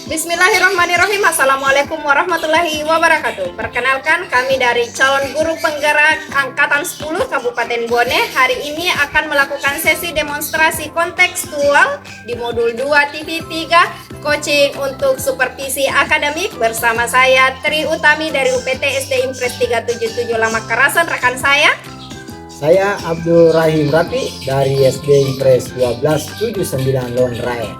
Bismillahirrahmanirrahim. Assalamualaikum warahmatullahi wabarakatuh. Perkenalkan, kami dari calon guru penggerak Angkatan 10 Kabupaten Bone hari ini akan melakukan sesi demonstrasi kontekstual di modul 2.3 coaching untuk supervisi akademik bersama saya Tri Utami dari UPT SD Impres 377 Lamak Karasan, rekan saya. Saya Abdul Rahim Rafi dari SD Impres 1279 Lon Raya.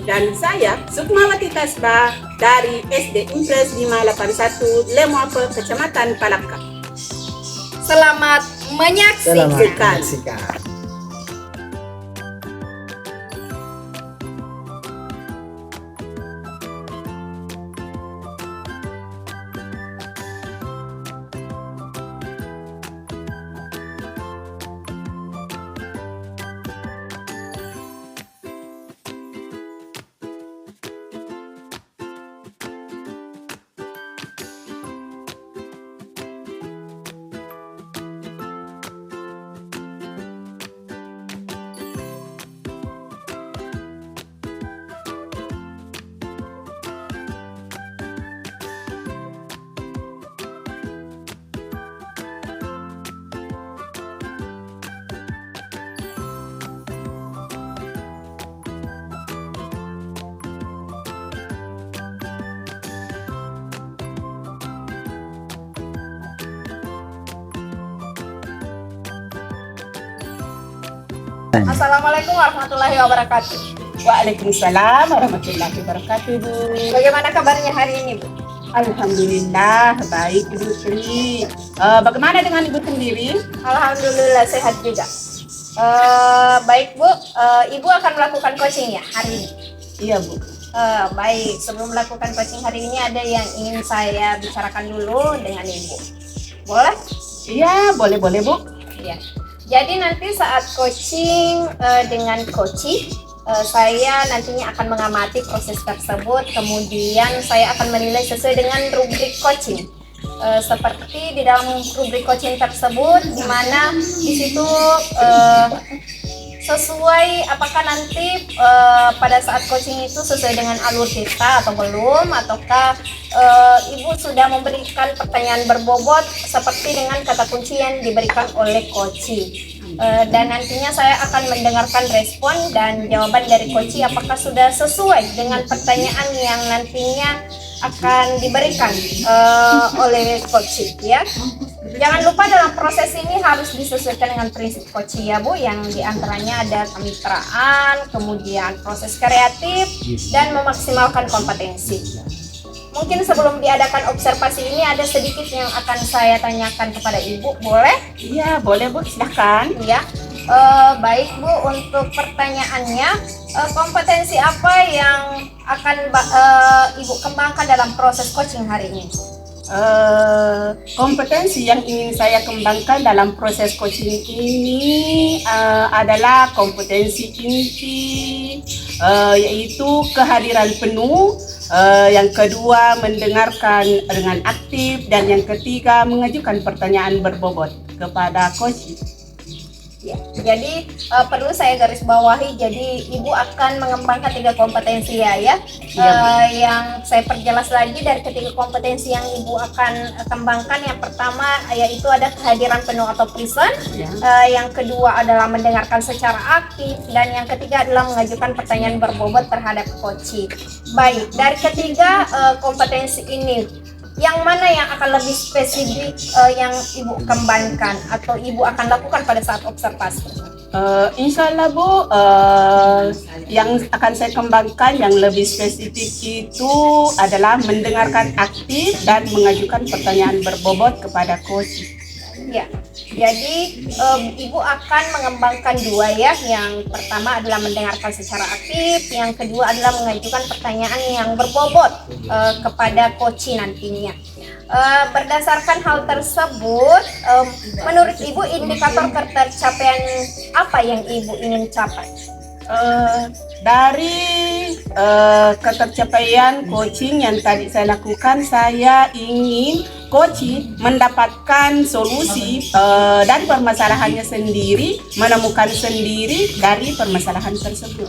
Dan saya Sukmawati Tasbah dari SD Impres 581 Lemoape, Kecamatan Palaka. Selamat menyaksikan. Selamat menyaksikan. Assalamualaikum warahmatullahi wabarakatuh. Waalaikumsalam warahmatullahi wabarakatuh, Bu. Bagaimana kabarnya hari ini, Bu? Alhamdulillah baik, Ibu Tri. Bagaimana dengan Ibu sendiri? Alhamdulillah sehat juga. Baik, Bu. Ibu akan melakukan coaching ya hari ini? Iya, Bu. Baik, sebelum melakukan coaching hari ini ada yang ingin saya bicarakan dulu dengan Ibu. Boleh? Iya, boleh, Bu. Iya. Jadi nanti saat coaching dengan coaching, saya nantinya akan mengamati proses tersebut, kemudian saya akan menilai sesuai dengan rubrik coaching. Seperti di dalam rubrik coaching tersebut, di mana di situ sesuai apakah nanti pada saat coaching itu sesuai dengan alur kita atau belum, ataukah Ibu sudah memberikan pertanyaan berbobot seperti dengan kata kunci yang diberikan oleh coaching. Dan nantinya saya akan mendengarkan respon dan jawaban dari coaching apakah sudah sesuai dengan pertanyaan yang nantinya akan diberikan oleh coaching ya. Jangan lupa dalam proses ini harus disesuaikan dengan prinsip coaching ya, Bu, yang diantaranya ada kemitraan, kemudian proses kreatif, dan memaksimalkan kompetensi. Mungkin sebelum diadakan observasi ini ada sedikit yang akan saya tanyakan kepada Ibu, boleh? Iya, boleh, Bu, silahkan. Ya, baik, Bu, untuk pertanyaannya, kompetensi apa yang akan Ibu kembangkan dalam proses coaching hari ini? Kompetensi yang ingin saya kembangkan dalam proses coaching ini adalah kompetensi inti, yaitu kehadiran penuh, yang kedua mendengarkan dengan aktif, dan yang ketiga mengajukan pertanyaan berbobot kepada coach. Ya, jadi perlu saya garis bawahi, jadi Ibu akan mengembangkan 3 kompetensi ya. Yang saya perjelas lagi dari ketiga kompetensi yang Ibu akan kembangkan, yang pertama yaitu ada kehadiran penuh atau present, yang kedua adalah mendengarkan secara aktif, dan yang ketiga adalah mengajukan pertanyaan berbobot terhadap coaching. Baik, dari ketiga kompetensi ini, yang mana yang akan lebih spesifik yang Ibu kembangkan atau Ibu akan lakukan pada saat observasi? Insya Allah, Bu, yang akan saya kembangkan yang lebih spesifik itu adalah mendengarkan aktif dan mengajukan pertanyaan berbobot kepada coach. Ya, jadi Ibu akan mengembangkan 2 ya. Yang pertama adalah mendengarkan secara aktif, yang kedua adalah mengajukan pertanyaan yang berbobot kepada coach nantinya. Berdasarkan hal tersebut, menurut Ibu indikator ketercapaian apa yang Ibu ingin capai? Dari ketercapaian coaching yang tadi saya lakukan, saya ingin coaching mendapatkan solusi dan permasalahannya sendiri, menemukan sendiri dari permasalahan tersebut.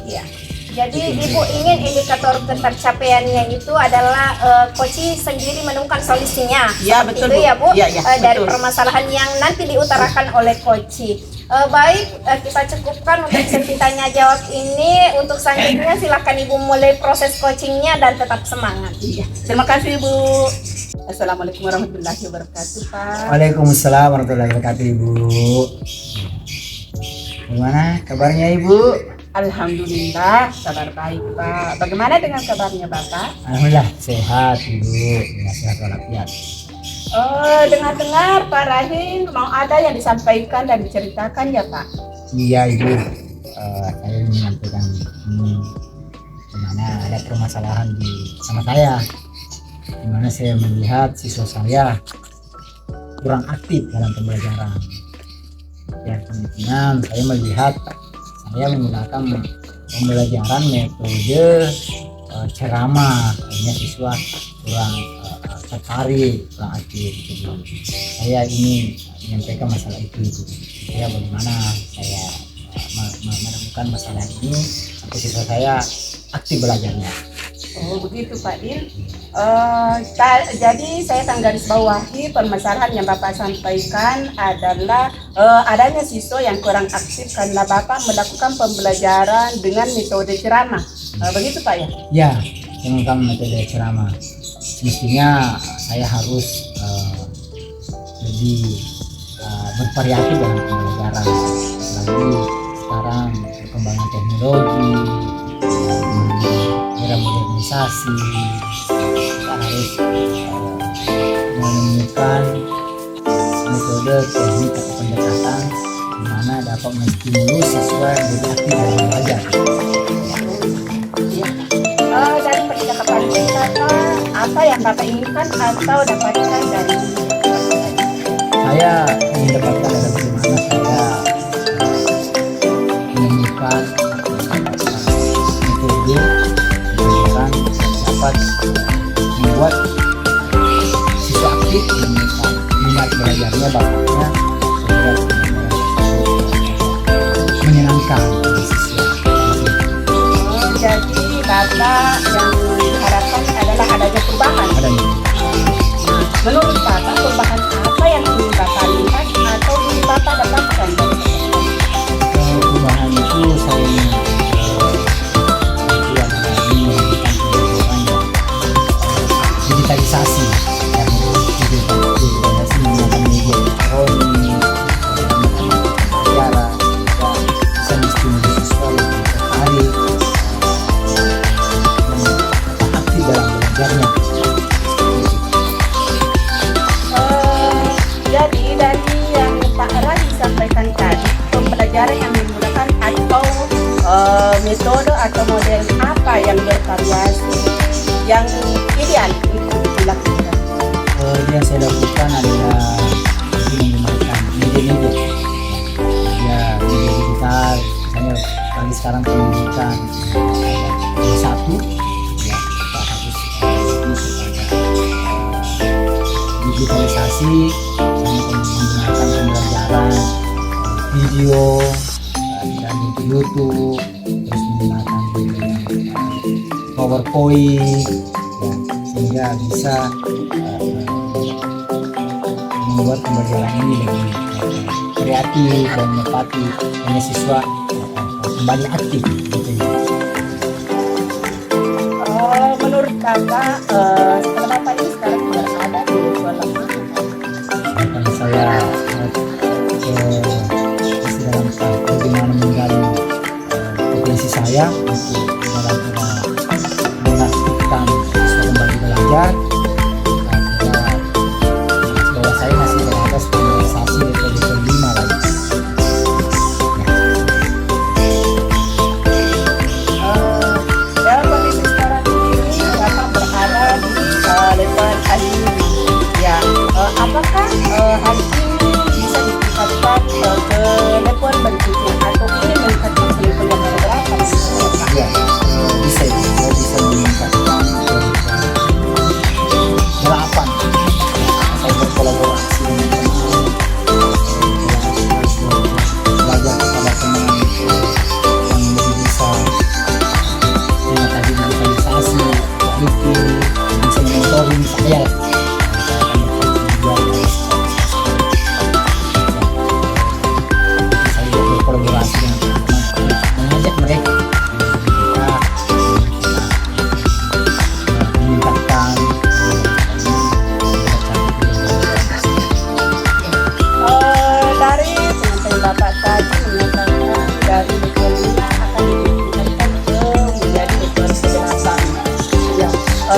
Ya. Jadi Ibu ingin indikator ketercapaiannya itu adalah Koci sendiri menemukan solusinya. Ya, Seperti betul, itu Bu. ya Bu. Ya, ya, Dari betul. permasalahan yang nanti diutarakan oleh Koci. Baik, kita cukupkan untuk sesi tanya jawab ini. Untuk selanjutnya silakan Ibu mulai proses coachingnya dan tetap semangat. Iya. Terima kasih Bu. Assalamualaikum warahmatullahi wabarakatuh Pak. Waalaikumsalam warahmatullahi wabarakatuh Ibu. Gimana kabarnya Ibu? Alhamdulillah kabar baik Pak. Bagaimana dengan kabarnya Bapak? Alhamdulillah sehat Ibu, ya, sehat walafiat. Dengar-dengar Pak Rahim mau ada yang disampaikan dan diceritakan ya Pak? Iya Ibu, saya ingin menyampaikan ini dimana ada permasalahan sama saya, dimana saya melihat siswa saya kurang aktif dalam pembelajaran. Ya kemungkinan saya melihat saya menggunakan pembelajaran metode ceramah, akhirnya siswa kurang tertarik, kurang aktif. Jadi saya ingin menyampaikan masalah itu Ibu. Ya bagaimana saya menemukan masalah ini sampai siswa saya aktif belajarnya. Oh begitu Pak Il. Jadi saya akan garis bawahi permasalahan yang Bapak sampaikan adalah adanya siswa yang kurang aktif karena Bapak melakukan pembelajaran dengan metode ceramah. Begitu Pak ya? Ya, saya menggunakan metode ceramah. Semestinya saya harus lebih bervariatif dalam pembelajaran. Apalagi sekarang perkembangan teknologi, era modernisasi, kita harus menemukan metode teknik atau pendekatan di mana dapat menstimulus siswa yang lebih aktif dalam belajar. Iya. Dari percakapan kita apa yang Bapak inginkan atau dapatkan dari Saya ingin dapatkan adalah bagaimana saya menemukan metode pembelajaran yang dapat membuat siswa aktif menemukan minat belajarnya, bakatnya, sehingga menyenangkan bagi siswa. jadi Bapak yang diharapkan adalah adanya perubahan. Adanya Menurut Bapak perubahan apa yang ingin Bapak lihat atau ingin Bapak dapatkan dari perubahan? perubahan itu saya ingin digitalisasi yang digitalisasi menggunakan media elektronik, sejarah, bisa menstimulus siswa lebih tertarik dan aktif dalam belajarnya. Jadi dari yang Pak Rai sampaikan tadi, pembelajaran yang menggunakan atau metode atau model apa yang bervariasi yang ideal untuk dilakukan? Yang saya lakukan adalah menggunakan media-media, ya media digital. Misalnya bagi sekarang pendidikan satu, ya kita harus lebih kepada digitalisasi, menggunakan pembelajaran video dan YouTube, terus menggunakan PowerPoint, ya, sehingga bisa membuat pembelajaran ini lebih kreatif dan menepati hanya siswa kembali aktif. Gitu. Menurut Bapak, setelah Bapak ini sekarang berada di sekolah mana? Karena saya masih dalam tahap bagaimana menggali potensi saya untuk dalam mengaktifkan siswa kembali belajar. Bahwa saya masih berada standarisasi level 5 lagi. Dalam kondisi sekarang ini Bapak berada di level A5. Ya, apakah hal ini bisa ditingkatkan ke level berikutnya atau ini meningkatkan ke level yang berapa? Ya, bisa meningkatkan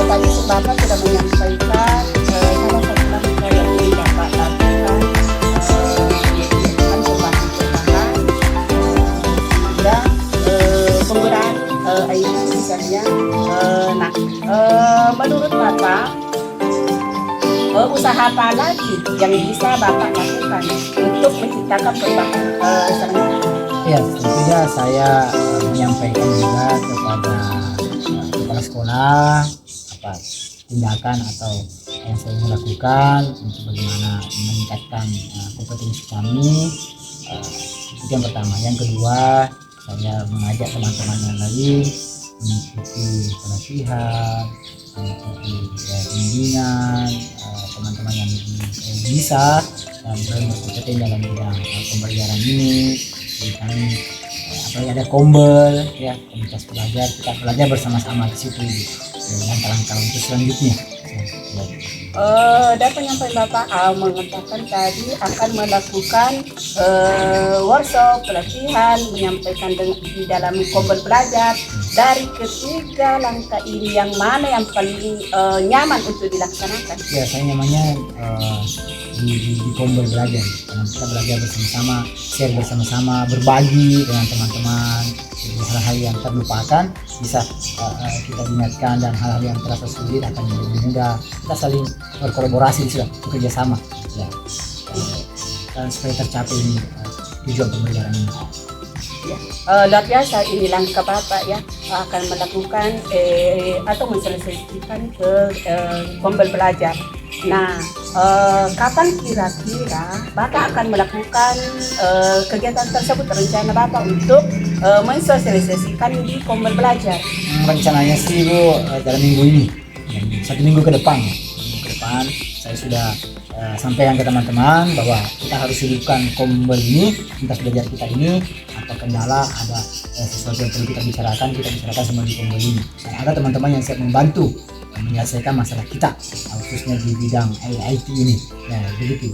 tadi Bapak sudah menyampaikan salah satu langkah yang ingin Bapak lakukan yaitu pembahasan perlahan dan penggunaan air misalnya. Nah, menurut Bapak usaha apa lagi yang bisa Bapak lakukan untuk menciptakan perubahan selanjutnya? Ya, tentunya saya menyampaikan juga kepada kepala sekolah apa tindakan atau yang saya lakukan untuk bagaimana meningkatkan kompetensi kami. Itu yang pertama. Yang kedua, saya mengajak teman-teman yang lain mengikuti pelatihan, mengikuti bimbingan teman-teman yang bisa dan berkompeten dalam bidang pembelajaran ini. Jadi kami apalagi ada kombel ya, komunitas pelajar, kita belajar bersama-sama di situ langkah-langkah untuk selanjutnya. Dan penyampaian Bapak mengatakan tadi akan melakukan workshop pelatihan, menyampaikan di dalam kombel belajar. Dari ketiga langkah ini yang mana yang paling nyaman untuk dilaksanakan? Ya, saya nyamannya di kombel belajar, karena kita belajar bersama-sama, share bersama-sama, berbagi dengan teman-teman. Jadi hal-hal yang terlupakan bisa kita ingatkan, dan hal-hal yang terasa sulit akan menjadi lebih mudah. Kita saling berkolaborasi, sudah bekerja sama ya, dan supaya tercapai ini tujuan pembelajaran ini. Ya, luar biasa ini langkah Bapak ya, akan melakukan atau menselesaikan ke kombel belajar. Nah, kapan kira-kira Bapak akan melakukan kegiatan tersebut, rencana Bapak untuk mensosialisasikan di kombel belajar? Rencananya sih Bu, dalam minggu ini, 1 minggu ke depan. Saya sudah sampaikan ke teman-teman bahwa kita harus hidupkan kombel ini, lintas belajar kita ini. Atau kendala ada sesuatu yang perlu kita bicarakan semua di kombel ini. Dan ada teman-teman yang siap membantu menyelesaikan masalah kita, khususnya di bidang IT ini. Nah, begitu.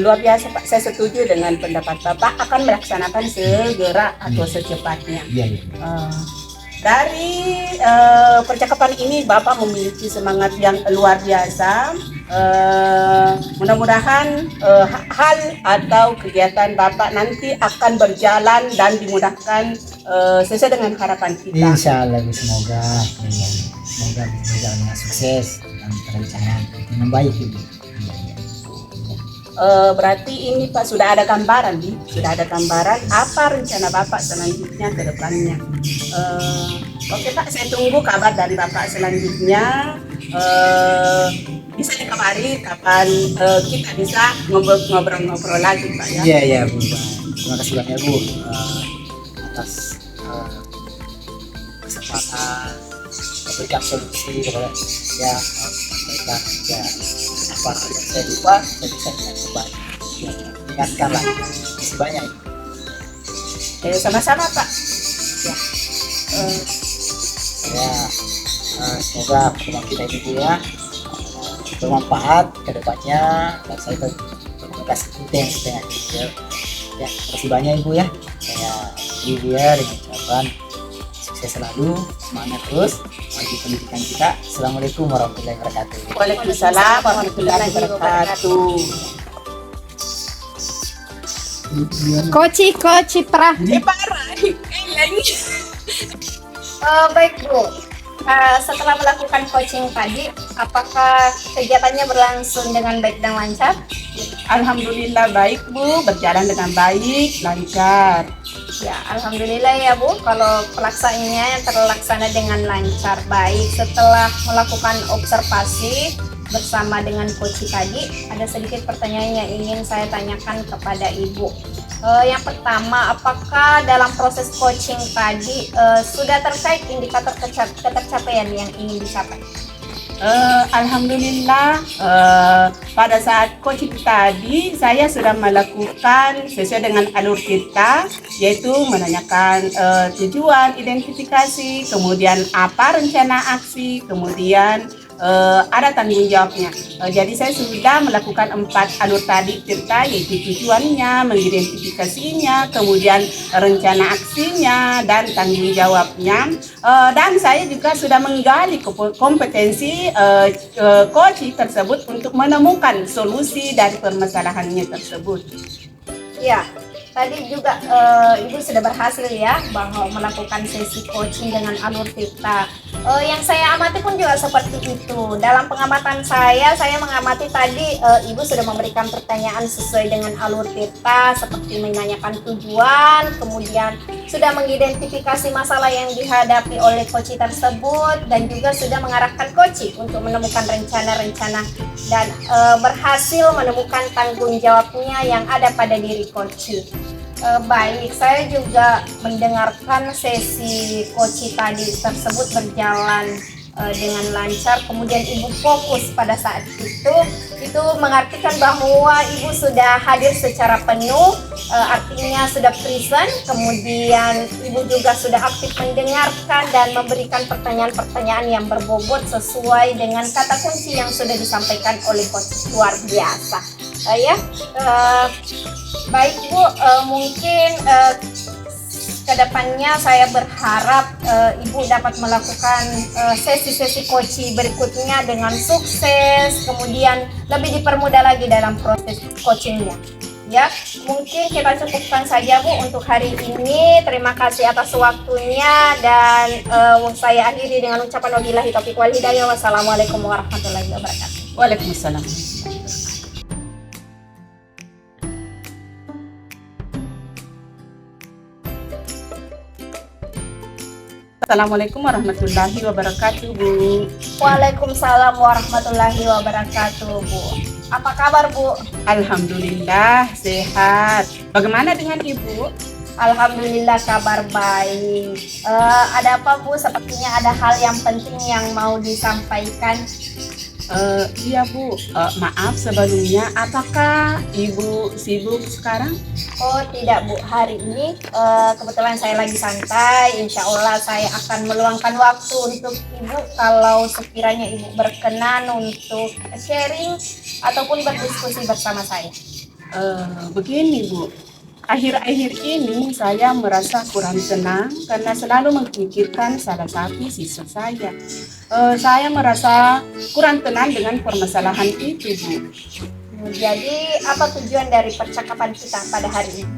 Luar biasa Pak, saya setuju dengan pendapat Bapak, akan melaksanakan segera atau secepatnya. Iya. Dari percakapan ini Bapak memiliki semangat yang luar biasa. Mudah-mudahan hal atau kegiatan Bapak nanti akan berjalan dan dimudahkan sesuai dengan harapan kita. Insya Allah, semoga berjalan dengan sukses dan perencanaan dengan baik itu. Berarti ini Pak sudah ada gambaran nih, apa rencana Bapak selanjutnya ke depannya. Oke Pak, saya tunggu kabar dari Bapak selanjutnya. Bisa dikabari kapan kita bisa ngobrol-ngobrol lagi Pak ya. Iya Bu. Terima kasih banyak Bu atas kesempatan memberikan solusi kepada mereka ya, apa yang saya lupa saya bisa ingatkan lagi. Masih banyak. Sama-sama Pak. Ya, semoga pertemuan kita ini Bu ya bermanfaat ke depannya, dan saya berkomunikasi intens dengan Ibu ya. Terima kasih banyak Ibu ya. Saya Ibu ya dengan ucapan sukses selalu, semangat terus maju pendidikan kita. Assalamualaikum warahmatullahi wabarakatuh. Waalaikumsalam warahmatullahi wabarakatuh. Koci Pra. Parah. Baik Bu, setelah melakukan coaching tadi, apakah kegiatannya berlangsung dengan baik dan lancar? Alhamdulillah baik Bu, berjalan dengan baik, lancar. Ya, alhamdulillah ya Bu, kalau pelaksanaannya terlaksana dengan lancar. Baik, setelah melakukan observasi bersama dengan coach tadi, ada sedikit pertanyaan yang ingin saya tanyakan kepada Ibu. Yang pertama, apakah dalam proses coaching tadi sudah terkait indikator ketercapaian yang ingin dicapai? Alhamdulillah pada saat coaching tadi saya sudah melakukan sesuai dengan alur kita, yaitu menanyakan tujuan, identifikasi, kemudian apa rencana aksi, kemudian ada tanggung jawabnya. Jadi saya sudah melakukan 4 alur tadi cerita, yaitu tujuannya, mengidentifikasinya, kemudian rencana aksinya, dan tanggung jawabnya. Dan saya juga sudah menggali kompetensi coach tersebut untuk menemukan solusi dari permasalahannya tersebut. Ya, tadi juga Ibu sudah berhasil ya bahwa melakukan sesi coaching dengan alur Tirta. Yang saya amati pun juga seperti itu. Dalam pengamatan saya mengamati tadi Ibu sudah memberikan pertanyaan sesuai dengan alur Tirta, seperti menanyakan tujuan, kemudian sudah mengidentifikasi masalah yang dihadapi oleh coach tersebut, dan juga sudah mengarahkan coach untuk menemukan rencana-rencana dan berhasil menemukan tanggung jawabnya yang ada pada diri coach. Baik, saya juga mendengarkan sesi coach tadi tersebut berjalan dengan lancar, kemudian Ibu fokus pada saat itu mengartikan bahwa Ibu sudah hadir secara penuh, artinya sudah present, kemudian Ibu juga sudah aktif mendengarkan dan memberikan pertanyaan-pertanyaan yang berbobot sesuai dengan kata kunci yang sudah disampaikan oleh coach. Luar biasa. Baik Bu, mungkin kedepannya saya berharap Ibu dapat melakukan sesi-sesi coaching berikutnya dengan sukses, kemudian lebih dipermudah lagi dalam proses coachingnya. Ya, mungkin kita cukupkan saja Bu untuk hari ini. Terima kasih atas waktunya, dan saya akhiri dengan ucapan wabillahi taufiq wal hidayah. Wassalamualaikum warahmatullahi wabarakatuh. Waalaikumsalam. Assalamualaikum warahmatullahi wabarakatuh, Bu. Waalaikumsalam warahmatullahi wabarakatuh, Bu. Apa kabar, Bu? Alhamdulillah sehat. Bagaimana dengan Ibu? Alhamdulillah kabar baik. Ada apa, Bu? Sepertinya ada hal yang penting yang mau disampaikan. Iya Bu, maaf sebelumnya, apakah Ibu sibuk sekarang? Oh tidak Bu, hari ini kebetulan saya lagi santai. Insya Allah saya akan meluangkan waktu untuk Ibu kalau sekiranya Ibu berkenan untuk sharing ataupun berdiskusi bersama saya. Begini Bu, akhir-akhir ini saya merasa kurang tenang karena selalu memikirkan salah satu siswa saya. Saya merasa kurang tenang dengan permasalahan itu, Bu. Jadi apa tujuan dari percakapan kita pada hari ini?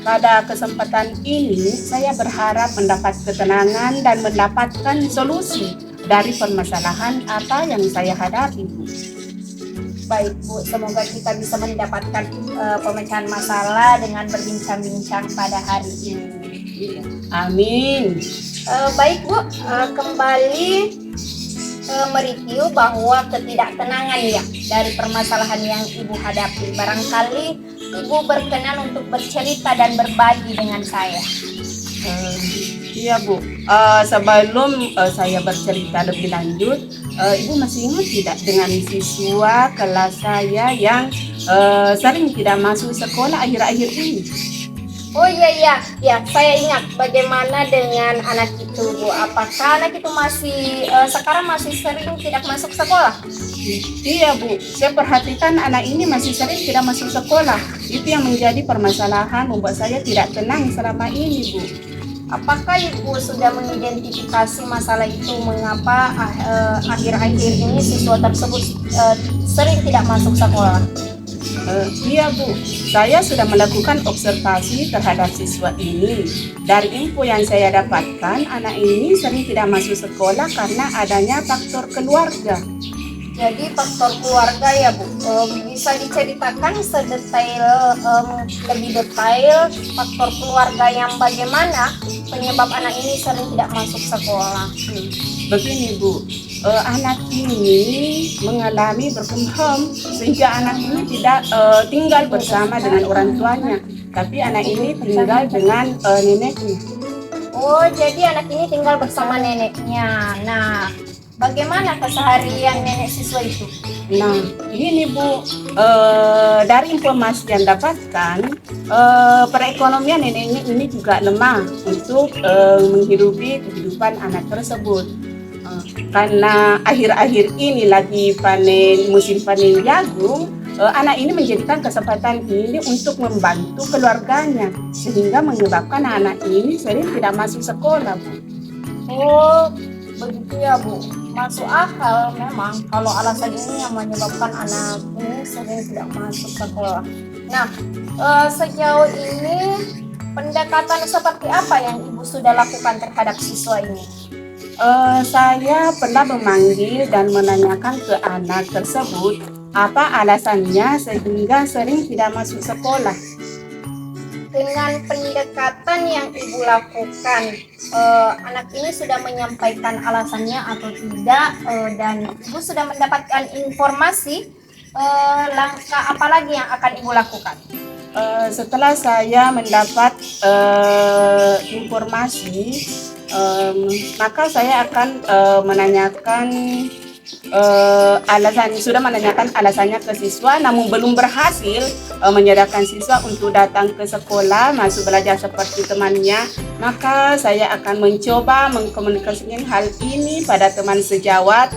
Pada kesempatan ini saya berharap mendapat ketenangan dan mendapatkan solusi dari permasalahan apa yang saya hadapi, Bu. Baik Bu, semoga kita bisa mendapatkan pemecahan masalah dengan berbincang-bincang pada hari ini. Amin. Baik Bu, kembali mereview bahwa ketidaktenangan ya dari permasalahan yang Ibu hadapi. Barangkali Ibu berkenan untuk bercerita dan berbagi dengan saya. Iya Bu, sebelum saya bercerita lebih lanjut, Ibu masih ingat tidak dengan siswa kelas saya yang sering tidak masuk sekolah akhir-akhir ini? Oh iya, saya ingat. Bagaimana dengan anak itu Bu? Apakah anak itu sekarang masih sering tidak masuk sekolah? Iya Bu, saya perhatikan anak ini masih sering tidak masuk sekolah. Itu yang menjadi permasalahan membuat saya tidak tenang selama ini, Bu. Apakah Ibu sudah mengidentifikasi masalah itu, mengapa akhir-akhir ini siswa tersebut sering tidak masuk sekolah? Iya Bu, saya sudah melakukan observasi terhadap siswa ini. Dari info yang saya dapatkan, anak ini sering tidak masuk sekolah karena adanya faktor keluarga. Jadi faktor keluarga ya Bu, bisa diceritakan lebih detail faktor keluarga yang bagaimana penyebab anak ini sering tidak masuk sekolah? Begini Bu, anak ini mengalami broken home sehingga anak ini tidak tinggal bersama dengan orang tuanya, tapi anak ini tinggal dengan neneknya. Oh, jadi anak ini tinggal bersama neneknya. Nah, bagaimana keseharian nenek siswa itu? Nah, ini Bu, dari informasi yang dapatkan, perekonomian neneknya ini juga lemah untuk menghidupi kehidupan anak tersebut. Karena akhir-akhir ini lagi musim panen jagung, anak ini menjadikan kesempatan ini untuk membantu keluarganya, sehingga menyebabkan anak ini sering tidak masuk sekolah, Bu. Oh, begitu ya Bu. Masuk akal memang kalau alasan ini yang menyebabkan anak ini sering tidak masuk sekolah. Nah, sejauh ini pendekatan seperti apa yang Ibu sudah lakukan terhadap siswa ini? Saya pernah memanggil dan menanyakan ke anak tersebut apa alasannya sehingga sering tidak masuk sekolah. Dengan pendekatan yang Ibu lakukan, anak ini sudah menyampaikan alasannya atau tidak, dan Ibu sudah mendapatkan informasi, langkah apa lagi yang akan Ibu lakukan? Setelah saya mendapat informasi, maka saya akan menanyakan alasannya ke siswa, namun belum berhasil menyadarkan siswa untuk datang ke sekolah masuk belajar seperti temannya, maka saya akan mencoba mengkomunikasikan hal ini pada teman sejawat,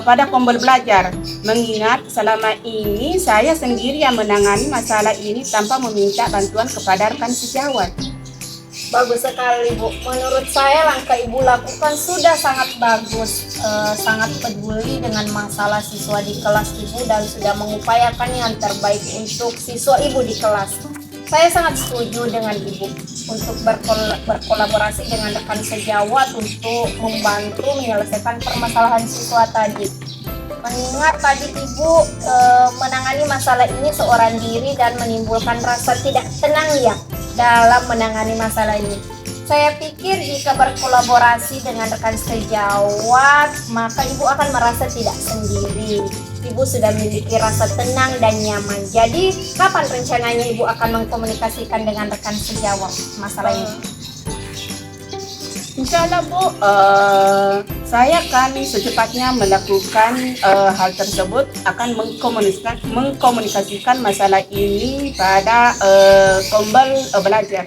pada Kombel Belajar, mengingat selama ini saya sendiri yang menangani masalah ini tanpa meminta bantuan kepada rekan sejawat. Bagus sekali Bu. Menurut saya langkah Ibu lakukan sudah sangat bagus, sangat peduli dengan masalah siswa di kelas Ibu dan sudah mengupayakan yang terbaik untuk siswa Ibu di kelas. Saya sangat setuju dengan Ibu untuk berkolaborasi dengan rekan sejawat untuk membantu menyelesaikan permasalahan siswa tadi. Mengingat tadi Ibu menangani masalah ini seorang diri dan menimbulkan rasa tidak tenang ya dalam menangani masalah ini. Saya pikir jika berkolaborasi dengan rekan sejawat, maka Ibu akan merasa tidak sendiri. Ibu sudah memiliki rasa tenang dan nyaman. Jadi, kapan rencananya Ibu akan mengkomunikasikan dengan rekan sejawat masalah ini? Insya Allah Bu, saya akan secepatnya melakukan hal tersebut, akan mengkomunikasikan masalah ini pada Kombel Belajar.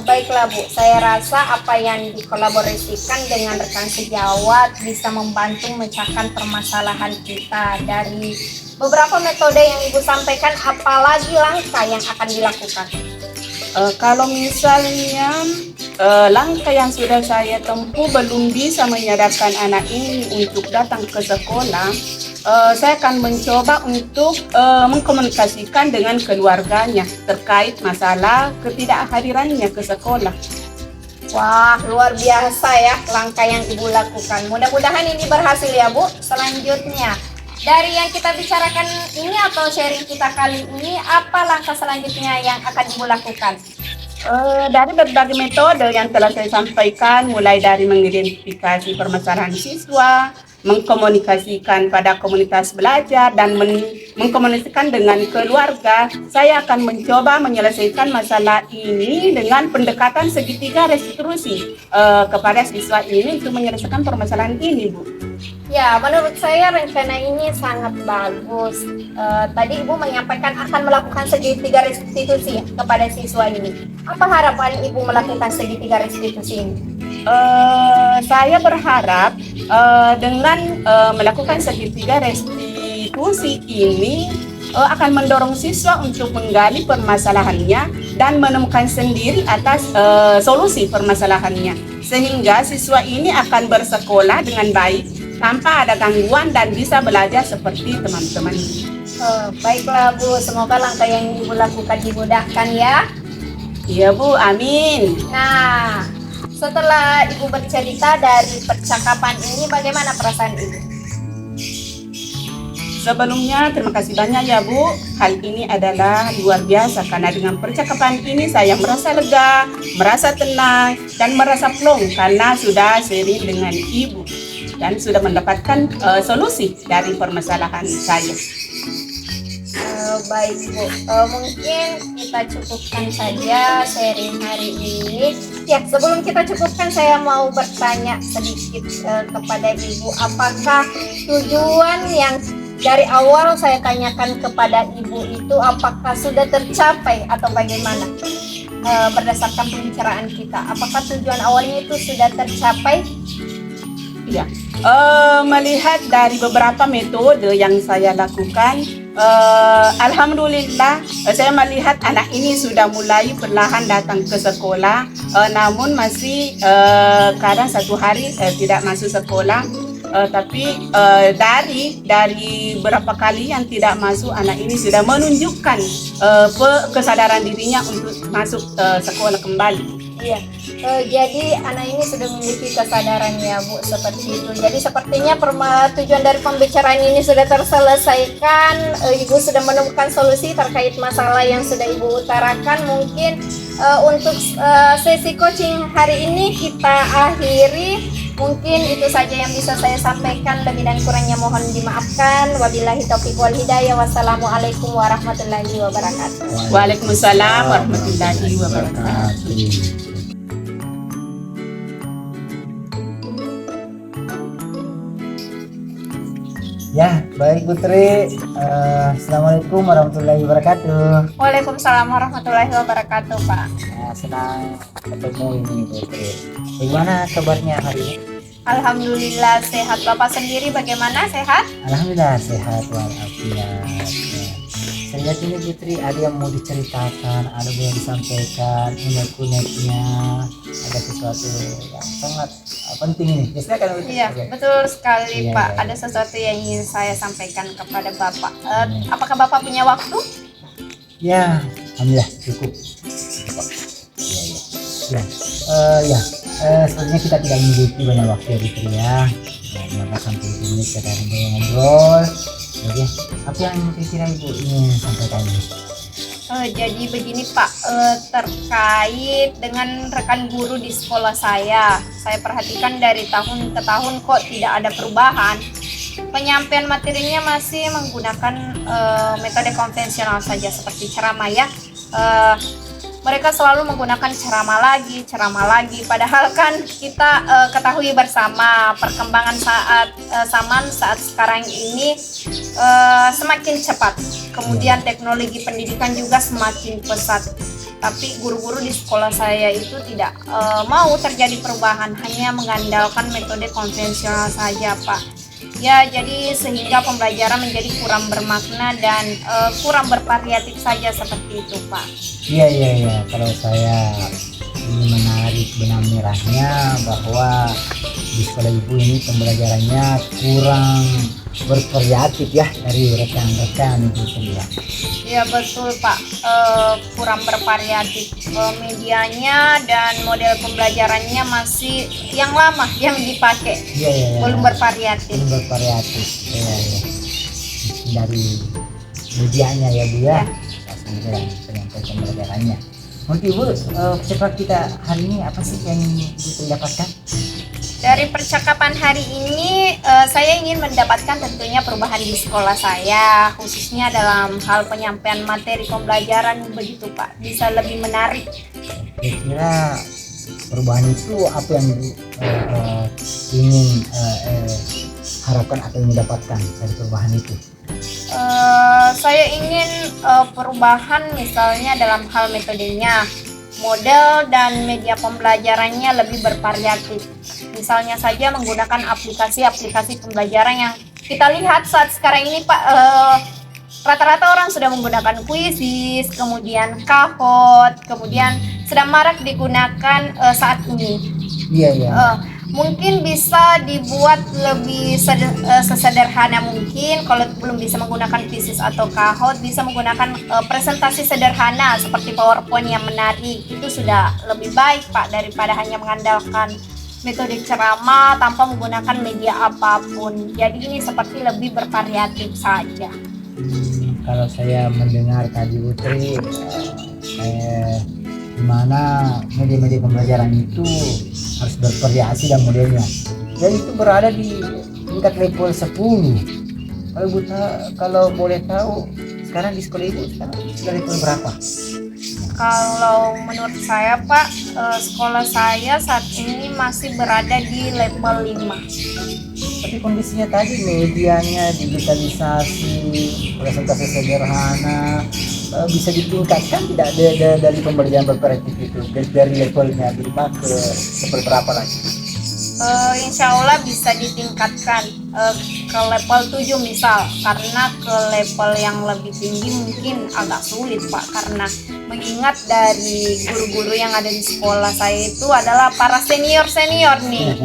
Baiklah Bu, saya rasa apa yang dikolaborasikan dengan rekan sejawat bisa membantu memecahkan permasalahan kita. Dari beberapa metode yang Ibu sampaikan, apalagi langkah yang akan dilakukan? Kalau misalnya langkah yang sudah saya tempuh belum bisa menyadarkan anak ini untuk datang ke sekolah, saya akan mencoba untuk mengkomunikasikan dengan keluarganya terkait masalah ketidakhadirannya ke sekolah. Wah, luar biasa ya langkah yang Ibu lakukan. Mudah-mudahan ini berhasil ya Bu. Selanjutnya, dari yang kita bicarakan ini atau sharing kita kali ini, apa langkah selanjutnya yang akan Ibu lakukan? Dari berbagai metode yang telah saya sampaikan, mulai dari mengidentifikasi permasalahan siswa, mengkomunikasikan pada komunitas belajar, dan mengkomunikasikan dengan keluarga, saya akan mencoba menyelesaikan masalah ini dengan pendekatan segitiga restitusi kepada siswa ini untuk menyelesaikan permasalahan ini, Bu. Ya, menurut saya rencana ini sangat bagus. Tadi Ibu menyampaikan akan melakukan segitiga restitusi kepada siswa ini. Apa harapan Ibu melakukan segitiga restitusi ini? Saya berharap dengan melakukan segitiga restitusi ini akan mendorong siswa untuk menggali permasalahannya dan menemukan sendiri atas solusi permasalahannya, sehingga siswa ini akan bersekolah dengan baik tanpa ada gangguan dan bisa belajar seperti teman-teman. Baiklah Bu, semoga langkah yang Ibu lakukan dimudahkan ya. Iya Bu, amin. Nah, setelah Ibu bercerita dari percakapan ini, bagaimana perasaan Ibu? Sebelumnya terima kasih banyak ya Bu. Hal ini adalah luar biasa karena dengan percakapan ini saya merasa lega, merasa tenang, dan merasa plong karena sudah sharing dengan Ibu dan sudah mendapatkan solusi dari permasalahan saya. Baik Bu, mungkin kita cukupkan saja sharing hari ini. Ya, sebelum kita cukupkan, saya mau bertanya sedikit kepada Ibu. Apakah tujuan yang dari awal saya tanyakan kepada Ibu itu apakah sudah tercapai atau bagaimana? Berdasarkan pembicaraan kita, apakah tujuan awalnya itu sudah tercapai? Ya, melihat dari beberapa metode yang saya lakukan, alhamdulillah saya melihat anak ini sudah mulai perlahan datang ke sekolah, namun masih kadang satu hari tidak masuk sekolah. Tapi dari beberapa kali yang tidak masuk, anak ini sudah menunjukkan kesadaran dirinya untuk masuk sekolah kembali. Iya, jadi anak ini sudah memiliki kesadaran ya Bu, seperti itu. Jadi sepertinya tujuan dari pembicaraan ini sudah terselesaikan. Ibu sudah menemukan solusi terkait masalah yang sudah Ibu utarakan. Mungkin untuk sesi coaching hari ini kita akhiri. Mungkin itu saja yang bisa saya sampaikan. Lebih dan kurangnya mohon dimaafkan. Wabillahi taufiq wal hidayah. Wassalamualaikum warahmatullahi wabarakatuh. Waalaikumsalam warahmatullahi wabarakatuh. Ya, baik Putri. Assalamualaikum warahmatullahi wabarakatuh. Waalaikumsalam warahmatullahi wabarakatuh, Pak. Senang ketemu ini Putri. Bagaimana kabarnya hari ini? Alhamdulillah sehat. Bapak sendiri bagaimana, sehat? Alhamdulillah sehat walafiat. Saya lihat ini Putri ada yang mau diceritakan, ada yang disampaikan, unek-uneknya, ada sesuatu yang sangat penting ini. Silakan Putri. Iya, betul sekali Iya, Pak. iya. Ada sesuatu yang ingin saya sampaikan kepada Bapak. Apakah Bapak punya waktu? Ya, alhamdulillah cukup. Ya, ya. Ya, ya. Sebenarnya kita tidak memiliki banyak waktu ya Putri ya. Maka sampai 10 menit kita ngobrol. Oke, apa yang kira-kira Ibu ingin sampaikan ini? Jadi begini Pak, terkait dengan rekan guru di sekolah saya perhatikan dari tahun ke tahun kok tidak ada perubahan. Penyampaian materinya masih menggunakan metode konvensional saja seperti ceramah ya. Mereka selalu menggunakan ceramah lagi. Padahal kan kita ketahui bersama perkembangan saat sekarang ini semakin cepat. Kemudian teknologi pendidikan juga semakin pesat. Tapi guru-guru di sekolah saya itu tidak mau terjadi perubahan, hanya mengandalkan metode konvensional saja, Pak. Ya, jadi sehingga pembelajaran menjadi kurang bermakna dan kurang bervariatif saja seperti itu, Pak. Iya. Kalau saya ingin menarik benang merahnya bahwa di sekolah Ibu ini pembelajarannya kurang bervariatif ya dari rekan-rekan Ibu semua. Ya betul Pak, kurang bervariatif medianya dan model pembelajarannya masih yang lama yang dipakai, Iya. belum bervariatif. Belum bervariatif. Iya. Dari medianya ya Bu ya. Kemudian penyampaian pembelajarannya. Mungkin Ibu, cepat kita hari ini apa sih yang Ibu dapatkan? Dari percakapan hari ini, saya ingin mendapatkan tentunya perubahan di sekolah saya, khususnya dalam hal penyampaian materi pembelajaran begitu Pak, bisa lebih menarik. Kira-kira perubahan itu apa yang ingin harapkan atau ingin dapatkan dari perubahan itu? Saya ingin perubahan misalnya dalam hal metodenya, model dan media pembelajarannya lebih bervariatif. Misalnya saja menggunakan aplikasi-aplikasi pembelajaran yang kita lihat saat sekarang ini Pak, rata-rata orang sudah menggunakan Quizizz, kemudian Kahoot, kemudian sedang marak digunakan saat ini. Iya. Mungkin bisa dibuat lebih sesederhana mungkin. Kalau belum bisa menggunakan Quizizz atau Kahoot, bisa menggunakan presentasi sederhana seperti PowerPoint yang menarik. Itu sudah lebih baik Pak daripada hanya mengandalkan metode ceramah tanpa menggunakan media apapun. Jadi ini seperti lebih bervariatif saja. Kalau saya mendengar tadi Putri, dimana media-media pembelajaran itu harus bervariasi dan modelnya, dan itu berada di tingkat level 10. Kalau boleh tahu sekarang di sekolah Ibu sekarang sudah level berapa? Kalau menurut saya Pak, sekolah saya saat ini masih berada di level 5. Tapi kondisinya tadi medianya digitalisasi, presentasi sederhana, bisa ditingkatkan tidak dari pembelajaran bervariatif itu dari levelnya 5 ke level berapa lagi? Insya Allah bisa ditingkatkan ke level 7 misal, karena ke level yang lebih tinggi mungkin agak sulit Pak, karena mengingat dari guru-guru yang ada di sekolah saya itu adalah para senior-senior nih.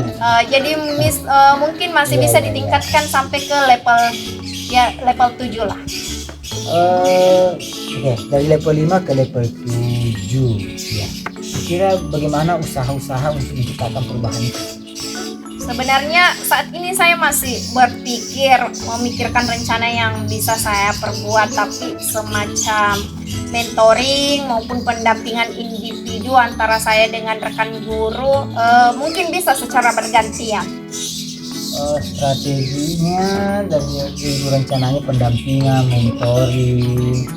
Jadi mungkin masih Iya, bisa iya, iya. ditingkatkan sampai ke level 7 lah. Oke, dari level 5 ke level 7 ya. Kira bagaimana usaha-usaha untuk menciptakan perubahan itu? Sebenarnya saat ini saya masih memikirkan rencana yang bisa saya perbuat, tapi semacam mentoring maupun pendampingan individu antara saya dengan rekan guru mungkin bisa secara bergantian. Strateginya dan ibu rencananya pendampingan, mentoring.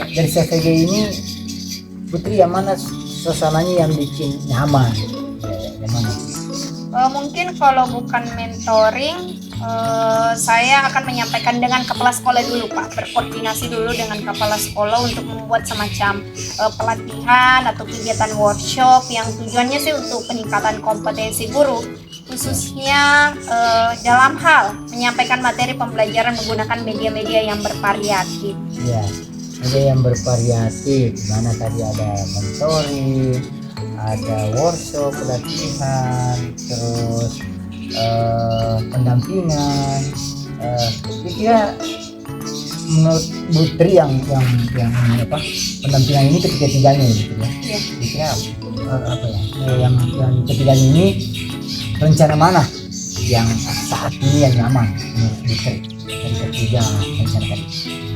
Dari strategi ini, Putri, yang mana suasananya yang bikin nyaman? Yang mana? Mungkin kalau bukan mentoring, saya akan menyampaikan dengan kepala sekolah dulu Pak, berkoordinasi dulu dengan kepala sekolah untuk membuat semacam pelatihan atau kegiatan workshop yang tujuannya sih untuk peningkatan kompetensi guru, khususnya dalam hal menyampaikan materi pembelajaran menggunakan media-media yang bervariatif. Ya, media yang bervariatif, di mana tadi ada mentoring, ada workshop, pelatihan, terus pendampingan. Kira menurut Putri yang apa, pendampingan ini ketiga-tiganya gitu ya. Iya. Kira apa ya? Yang ketiganya ini rencana mana yang saat ini yang nyaman menurut Putri dari ketiga rencana tadi?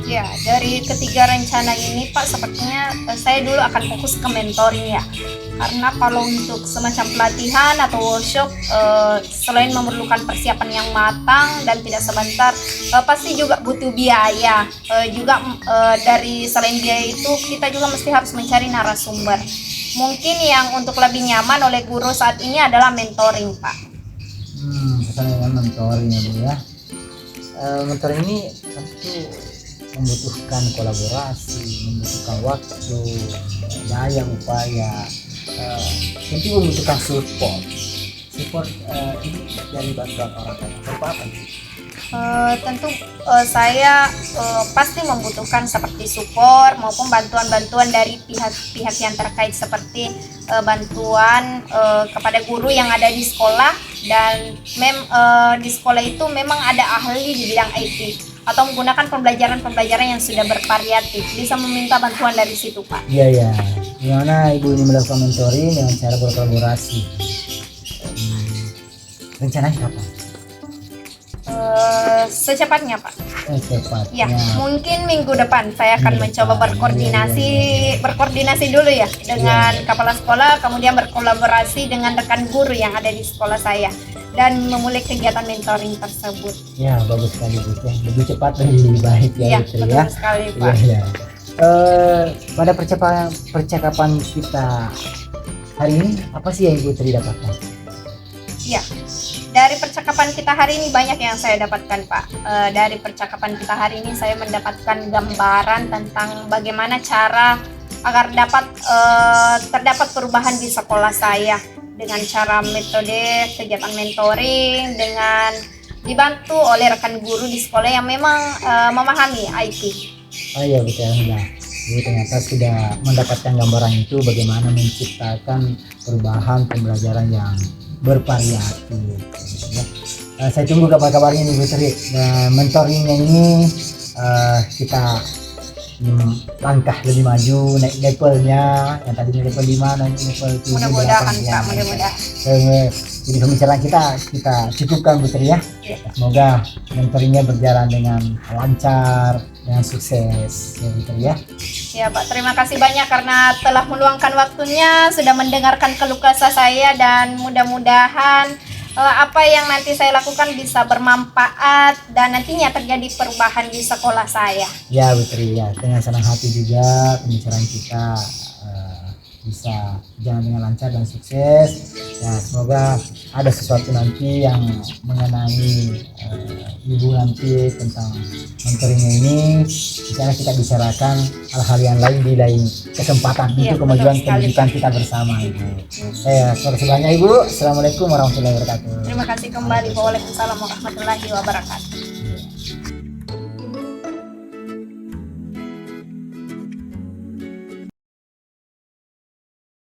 Ya, dari ketiga rencana ini Pak, sepertinya saya dulu akan fokus ke mentoring ya. Karena kalau untuk semacam pelatihan atau workshop, selain memerlukan persiapan yang matang dan tidak sebentar, pasti juga butuh biaya. Dari selain biaya itu, kita juga mesti harus mencari narasumber. Mungkin yang untuk lebih nyaman oleh guru saat ini adalah mentoring Pak. Misalnya mentoring ya Bu ya. Mentoring ini tentu membutuhkan kolaborasi, membutuhkan waktu, daya upaya, tentu membutuhkan support ini dari bantuan orang tua. Apa sih? Tentu saya pasti membutuhkan seperti support maupun bantuan-bantuan dari pihak-pihak yang terkait, seperti bantuan kepada guru yang ada di sekolah, dan di sekolah itu memang ada ahli di bidang IT atau menggunakan pembelajaran yang sudah bervariatif, bisa meminta bantuan dari situ Pak. Iya ya, gimana Ibu ini melakukan mentoring dengan cara berkolaborasi? Rencananya kapan? Secepatnya Pak. Cepatnya. Ya, mungkin minggu depan saya akan mencoba berkoordinasi dulu ya dengan kepala sekolah, kemudian berkolaborasi dengan rekan guru yang ada di sekolah saya dan memulai kegiatan mentoring tersebut. Ya, bagus sekali Bu. Lebih cepat lebih baik ya, Iya, Putri, betul ya. sekali Pak. Ya. Pada percakapan kita hari ini, apa sih yang Ibu Tri dapatkan? Ya, dari percakapan kita hari ini banyak yang saya dapatkan Pak. Dari percakapan kita hari ini saya mendapatkan gambaran tentang bagaimana cara agar terdapat perubahan di sekolah saya dengan cara metode kegiatan mentoring, dengan dibantu oleh rekan guru di sekolah yang memang memahami IT. Oh iya betul. Nah, Ibu ternyata sudah mendapatkan gambaran itu bagaimana menciptakan perubahan pembelajaran yang bervariatif. Gitu ya. Saya tunggu kabar-kabarnya nih Bu Tri. Mentoringnya ini kita langkah lebih maju, naik levelnya, yang tadinya level 5 naik level 7. Mudah-mudahan Pak, mudah-mudahan. Jadi pembicaraan kita cukupkan Bu Tri ya. Ya. Semoga mentoringnya berjalan dengan lancar, dengan sukses ya Bu Tri ya. Ya Pak, terima kasih banyak karena telah meluangkan waktunya, sudah mendengarkan keluh kesah saya, dan mudah-mudahan apa yang nanti saya lakukan bisa bermanfaat dan nantinya terjadi perubahan di sekolah saya. Ya Bu Tri ya, dengan senang hati juga pembicaraan kita bisa jalan dengan lancar dan sukses. Ya, semoga ada sesuatu nanti yang mengenai ibu nanti tentang mentoringnya ini, di sana kita bicarakan hal-hal yang lain di lain kesempatan Iya, untuk kemajuan betul sekali, pendidikan kita bersama ibu. Saya terima banyak ibu. Assalamualaikum warahmatullahi wabarakatuh. Terima kasih kembali. Waalaikumsalam warahmatullahi wabarakatuh.